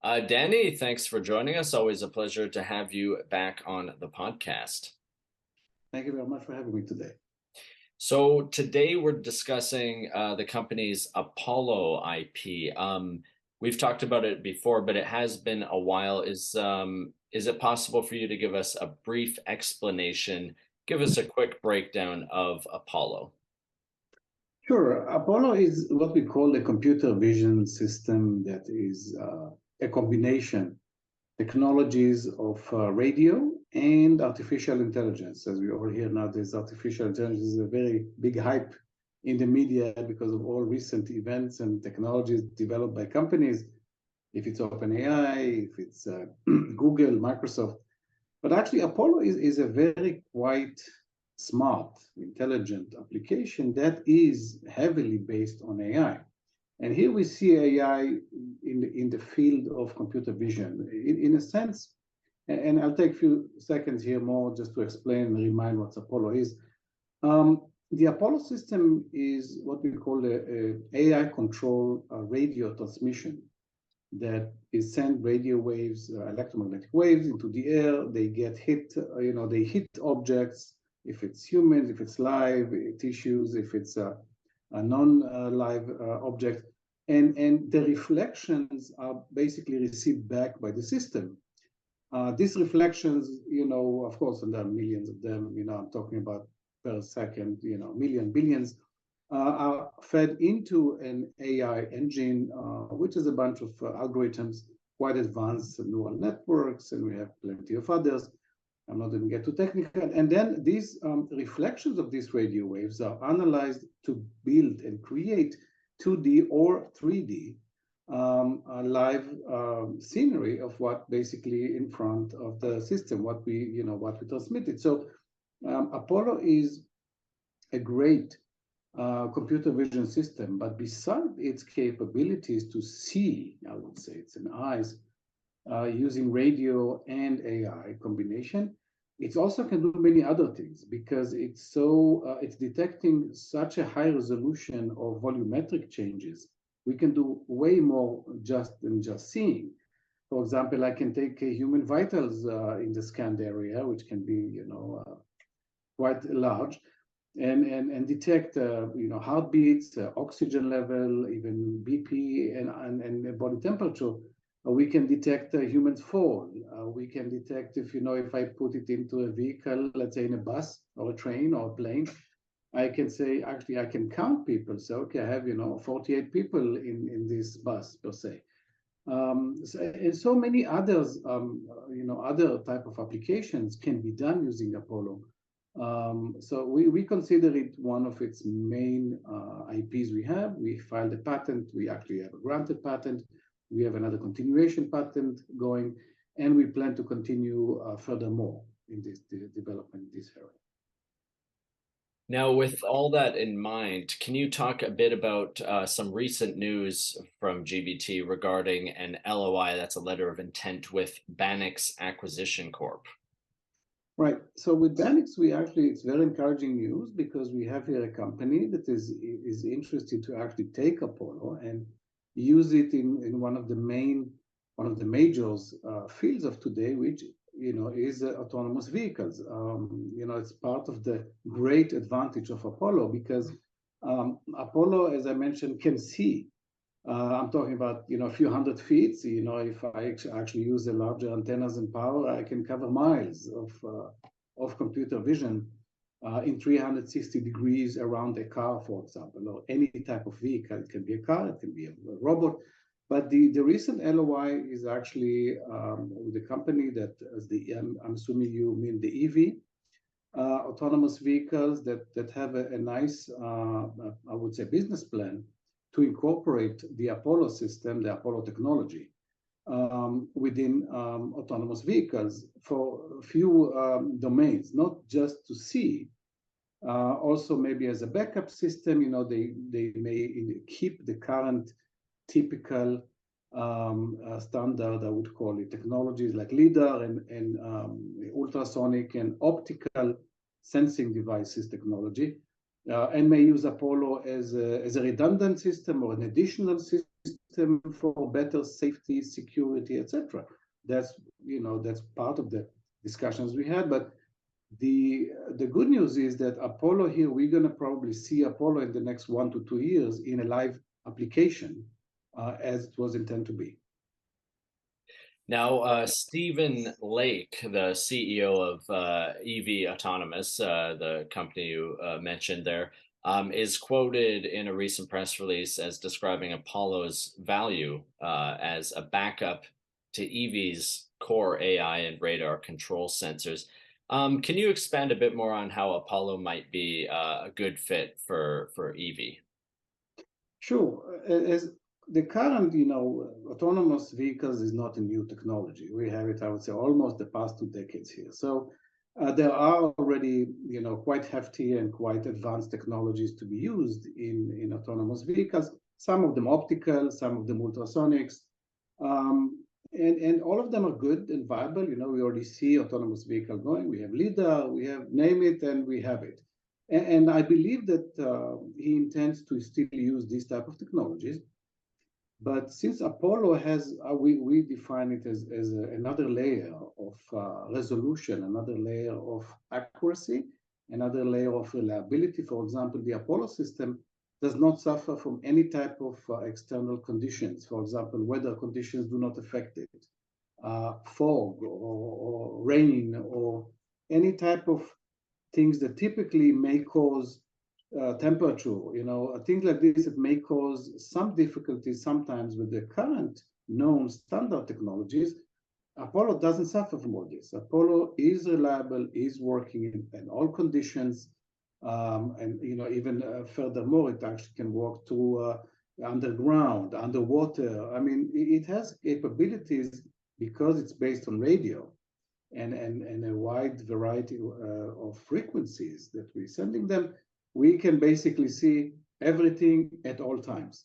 Danny, thanks for joining us. Always a pleasure to have you back on the podcast. Thank you very much for having me today. So today we're discussing the company's Apollo IP. We've talked about it before, but it has been a while. Is it possible for you to give us a brief explanation? Give us a quick breakdown of Apollo. Sure. Apollo is what we call a computer vision system that is a combination technologies of radio and artificial intelligence. As we all hear nowadays, artificial intelligence is a very big hype in the media because of all recent events and technologies developed by companies. If it's OpenAI, if it's Google, Microsoft. But actually, Apollo is a very quite smart, intelligent application that is heavily based on AI. And here we see AI in the field of computer vision. In a sense, and I'll take a few seconds here more just to explain and remind what Apollo is. The Apollo system is what we call a AI control radio transmission that is send radio waves, electromagnetic waves into the air. They get hit, they hit objects, if it's humans, if it's live tissues, if it's a non-live object, and the reflections are basically received back by the system. These reflections, of course, and there are millions of them, I'm talking about per second, million, billions, are fed into an AI engine, which is a bunch of algorithms, quite advanced neural networks, and we have plenty of others. I'm not going to get too technical. And then these reflections of these radio waves are analyzed to build and create 2D or 3D live scenery of what basically in front of the system, what we transmitted. So Apollo is a great computer vision system, but besides its capabilities to see, I would say it's an eyes, using radio and AI combination, it also can do many other things because it's detecting such a high resolution of volumetric changes. We can do way more than just seeing. For example, I can take human vitals in the scanned area, which can be quite large, and detect heartbeats, oxygen level, even BP and body temperature. We can detect humans fall. We can detect if I put it into a vehicle, let's say in a bus or a train or a plane, I can say, actually, I can count people. So, okay, I have, 48 people in this bus per se. And so many others, other type of applications can be done using Apollo. So we consider it one of its main IPs we have. We filed a patent. We actually have a granted patent. We have another continuation patent going, and we plan to continue furthermore in this development in this area. Now, with all that in mind, can you talk a bit about some recent news from GBT regarding an LOI, that's a letter of intent, with BNIX Acquisition Corp? Right. So with BNIX, it's very encouraging news because we have here a company that is interested to actually take Apollo and use it in one of the major fields of today, which is autonomous vehicles. It's part of the great advantage of Apollo because Apollo, as I mentioned, can see. I'm talking about a few hundred feet. If I actually use the larger antennas and power, I can cover miles of computer vision in 360 degrees around a car, for example, or any type of vehicle. It can be a car, it can be a robot. But the recent LOI is actually with the company that, I'm assuming you mean the EV, autonomous vehicles that have a nice, I would say, business plan to incorporate the Apollo system, the Apollo technology, within autonomous vehicles for a few domains, not just to see, also maybe as a backup system. They may keep the current typical standard, I would call it, technologies like LIDAR and ultrasonic and optical sensing devices technology, and may use Apollo as a redundant system or an additional system system for better safety, security, etc. That's that's part of the discussions we had. But the good news is that Apollo here, we're going to probably see Apollo in the next 1 to 2 years in a live application as it was intended to be. Now, Stephen Lake, the CEO of EV Autonomous, the company you mentioned there, is quoted in a recent press release as describing Apollo's value as a backup to EV's core AI and radar control sensors. Can you expand a bit more on how Apollo might be a good fit for EV? Sure. As the current, autonomous vehicles is not a new technology. We have it, I would say, almost the past 2 decades here. So there are already, quite hefty and quite advanced technologies to be used in autonomous vehicles. Some of them optical, some of them ultrasonics, and all of them are good and viable. We already see autonomous vehicle going. We have LiDAR, we have name it, and we have it. And I believe that he intends to still use these type of technologies. But since Apollo has, we define it as another layer of resolution, another layer of accuracy, another layer of reliability. For example, the Apollo system does not suffer from any type of external conditions. For example, weather conditions do not affect it. Fog or rain or any type of things that typically may cause temperature, things like this, it may cause some difficulties sometimes with the current known standard technologies. Apollo doesn't suffer from all this. Apollo is reliable, is working in all conditions, and even furthermore, it actually can work through underground, underwater. I mean, it has capabilities because it's based on radio and a wide variety of frequencies that we're sending them. We can basically see everything at all times,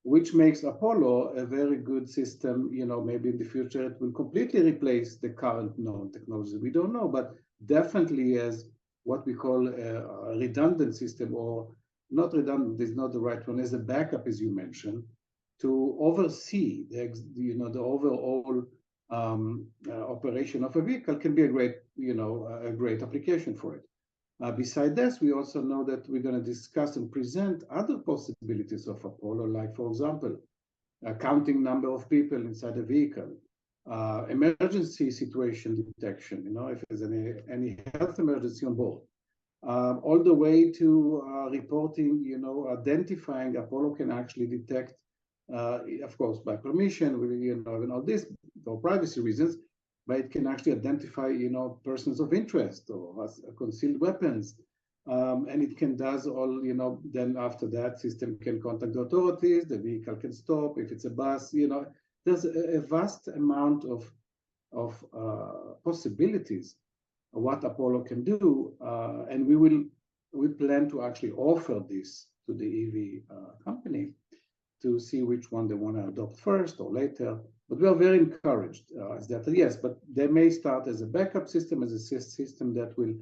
which makes Apollo a very good system. Maybe in the future it will completely replace the current known technology. We don't know, but definitely as what we call a redundant system, or not redundant is not the right one, as a backup, as you mentioned, to oversee the overall operation of a vehicle can be a great application for it. Besides this, we also know that we're going to discuss and present other possibilities of Apollo, like, for example, counting number of people inside a vehicle, emergency situation detection, if there's any health emergency on board, all the way to reporting, identifying. Apollo can actually detect, of course, by permission, and all this for privacy reasons, but it can actually identify, persons of interest or concealed weapons. And it can does all, then after that, system can contact the authorities, the vehicle can stop. If it's a bus, there's a vast amount of possibilities of what Apollo can do. And we plan to actually offer this to the EV company to see which one they want to adopt first or later. But we are very encouraged that, yes, but they may start as a backup system, as a system that will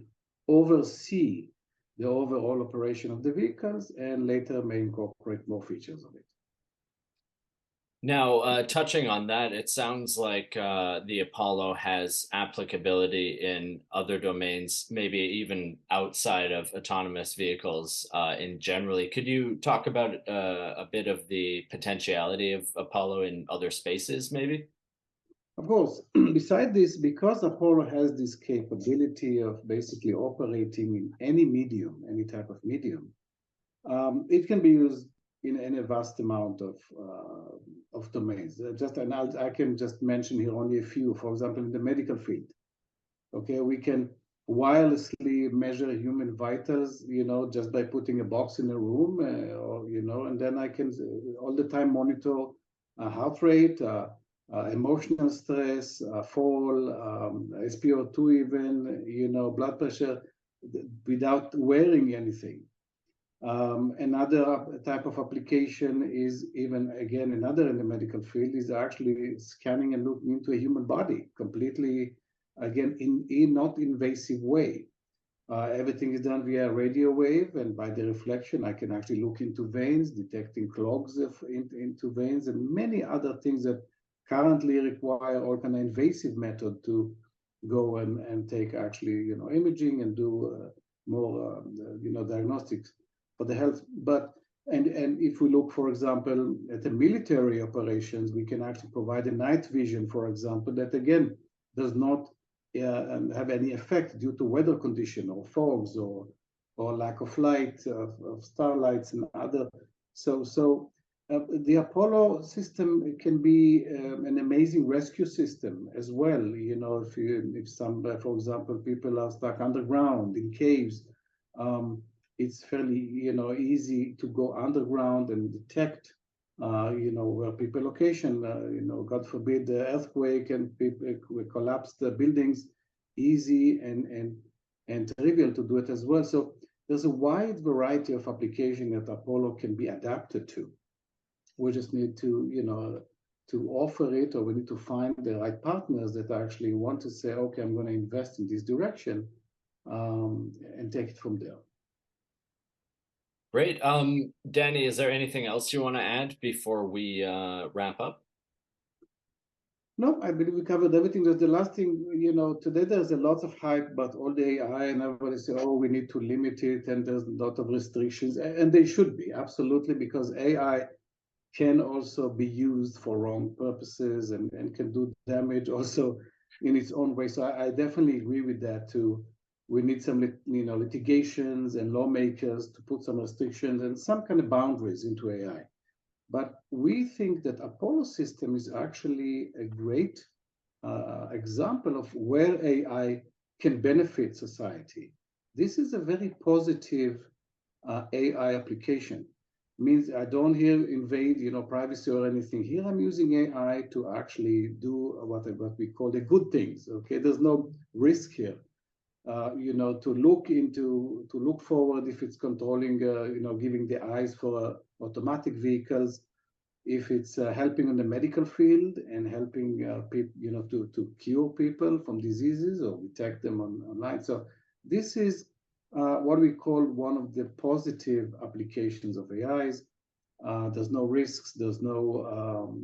oversee the overall operation of the vehicles, and later may incorporate more features of it. Now, touching on that, it sounds like the Apollo has applicability in other domains, maybe even outside of autonomous vehicles in generally. Could you talk about a bit of the potentiality of Apollo in other spaces, maybe? Of course. Besides this, because Apollo has this capability of basically operating in any medium, any type of medium, it can be used in a vast amount of domains. I can just mention here only a few. For example, in the medical field, okay, we can wirelessly measure human vitals, just by putting a box in a room, and then I can all the time monitor heart rate, emotional stress, fall, SpO2 even, blood pressure, without wearing anything. Another type of application is even, again, another in the medical field, is actually scanning and looking into a human body completely, again, in not invasive way. Everything is done via radio wave, and by the reflection, I can actually look into veins, detecting clogs into veins, and many other things that currently require all kind of invasive method to go and take actually imaging and do more diagnostics for the health. But and if we look, for example, at the military operations, we can actually provide a night vision, for example, that again does not have any effect due to weather condition or fogs or lack of light of starlights and other. So the Apollo system can be an amazing rescue system as well. If some, for example, people are stuck underground in caves, it's fairly easy to go underground and detect where people location, God forbid, the earthquake and people collapse the buildings, easy and trivial to do it as well. So there's a wide variety of application that Apollo can be adapted to. We just need to, to offer it, or we need to find the right partners that actually want to say, okay, I'm going to invest in this direction and take it from there. Great. Danny, is there anything else you want to add before we wrap up? No, I believe we covered everything. Just the last thing, today there's a lot of hype about all the AI, and everybody say, oh, we need to limit it, and there's a lot of restrictions, and they should be, absolutely, because AI can also be used for wrong purposes and can do damage also in its own way. So I definitely agree with that too. We need some litigations and lawmakers to put some restrictions and some kind of boundaries into AI. But we think that Apollo system is actually a great example of where AI can benefit society. This is a very positive AI application. Means I don't here invade, privacy or anything. Here I'm using AI to actually do what we call the good things. Okay, there's no risk here. To look forward if it's controlling, giving the eyes for automatic vehicles, if it's helping in the medical field and helping people, to cure people from diseases or detect them online. So this is what we call one of the positive applications of AIs. There's no risks, there's no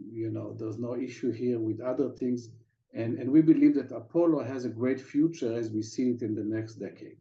there's no issue here with other things, and we believe that Apollo has a great future as we see it in the next decade.